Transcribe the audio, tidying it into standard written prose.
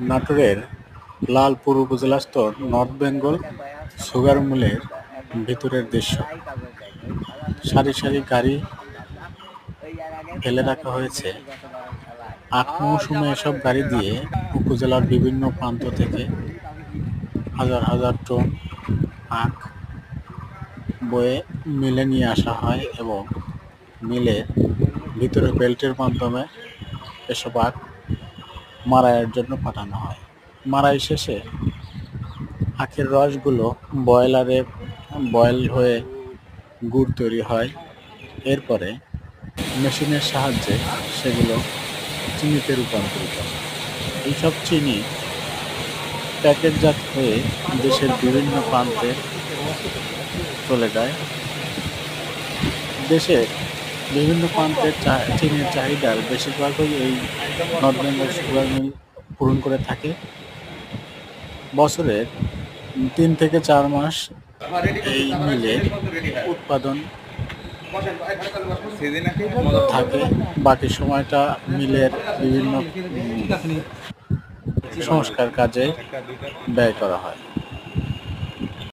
নাটোরের Lalpur উপজেলাস্থ north Bengal sugar মিলের ভিতরের দৃশ্য। সারি সারি গাড়ি ফেলে রাখা হয়েছে। আখ মৌসুমে এসব গাড়ি দিয়ে উপজেলার বিভিন্ন প্রান্ত থেকে হাজার হাজার টন আখ বয়ে মিলে নিয়ে আসা হয় এবং মিলের ভিতরে বেল্টের মাধ্যমে এসব আখ মাড়াইয়ের জন্য পাঠানো হয়। মাড়াই শেষে আখের রসগুলো বয়েল হয়ে গুড় তৈরি হয়। এরপরে মেশিনের সাহায্যে সেগুলো চিনিতে রূপান্তরিত হয়। এইসব চিনি প্যাকেটজাত হয়ে দেশের বিভিন্ন প্রান্তে চলে যায়। দেশের বিভিন্ন প্রান্তের চিনির চাহিদার বেশিরভাগই এই নর্থ বেঙ্গল সুগার মিল পূরণ করে থাকে। বছরের ৩ থেকে ৪ মাস এই মিলে উৎপাদন থাকে, বাকি সময়টা মিলের বিভিন্ন সংস্কার কাজে ব্যয় করা হয়।